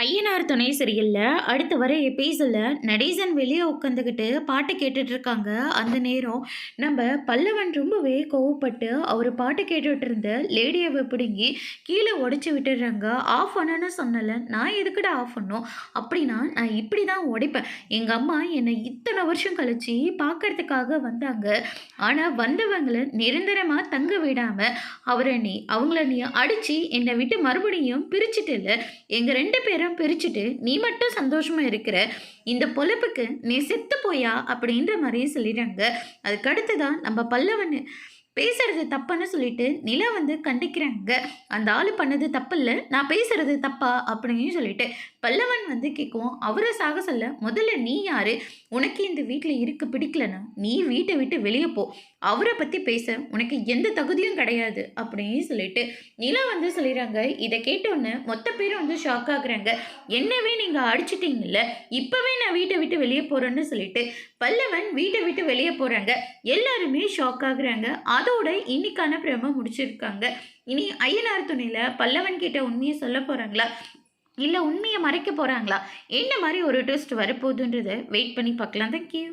ஐயனார் துணை சரியில்ல. அடுத்து வர எபிசோட்ல நடேசன் வெளிய உட்காந்துக்கிட்டு பாட்டு கேட்டுட்டு இருக்காங்க. அந்த நேரம் நம்ம பல்லவன் ரொம்பவே கோவப்பட்டு அவர் பாட்டு கேட்டுட்டு இருந்த லேடியவை பிடுங்கி கீழே உடைச்சு விட்டுடுறாங்க. ஆஃப் பண்ணணும்னு சொன்னல, நான் எதுக்குடா ஆஃப் பண்ணும்? அப்படின்னா நான் இப்படி தான் உடைப்பேன். எங்கள் அம்மா என்னை இத்தனை வருஷம் கழிச்சு பார்க்கறதுக்காக வந்தாங்க. ஆனால் வந்தவங்களை நிரந்தரமாக தங்க விடாமல் அவங்கள நீ அடித்து என்னை விட்டு மறுபடியும் பிரிச்சுட்டு எங்க 2 பேரும் பிரிச்சுட்டு நீ மட்டும் சந்தோஷமா இருக்கிற. இந்த பொழப்புக்கு நீ செத்து போயா அப்படின்ற மாதிரியே சொல்லிடுறாங்க. அதுக்கு அடுத்துதான் நம்ம பல்லவன் பேசுறது தப்புன்னு சொல்லிட்டு நிலா வந்து கண்டிக்கிறாங்க. அந்த ஆளு பண்ணது தப்பு இல்லை, நான் பேசுறது தப்பா அப்படின்னு சொல்லிட்டு பல்லவன் வந்து கேட்குவோம். அவரை சாக சொல்ல, முதல்ல நீ யாரு? உனக்கு இந்த வீட்டில் இருக்க பிடிக்கலன்னா நீ வீட்டை விட்டு வெளியே போ. அவரை பற்றி பேச உனக்கு எந்த தகுதியும் கிடையாது அப்படின்னு சொல்லிட்டு நிலா வந்து சொல்லிடுறாங்க. இதை கேட்டோன்னு மொத்த பேரும் வந்து ஷாக் ஆகுறாங்க. என்னவே நீங்கள் அடிச்சிட்டீங்கல்ல, இப்போவே நான் வீட்டை விட்டு வெளியே போகிறேன்னு சொல்லிட்டு பல்லவன் வீட்டை விட்டு வெளியே போகிறாங்க. எல்லாருமே ஷாக் ஆகுறாங்க. அதோட இன்னைக்கான பிரம முடிச்சிருக்காங்க. இனி ஐயனார் துணையில் பல்லவன் கிட்ட உண்மையை சொல்ல போகிறாங்களா, இல்லை உண்மையை மறைக்க போகிறாங்களா, என்ன மாதிரி ஒரு ட்விஸ்ட் வரப்போகுதுன்றதை வெயிட் பண்ணி பார்க்கலாம். தேங்க்யூ.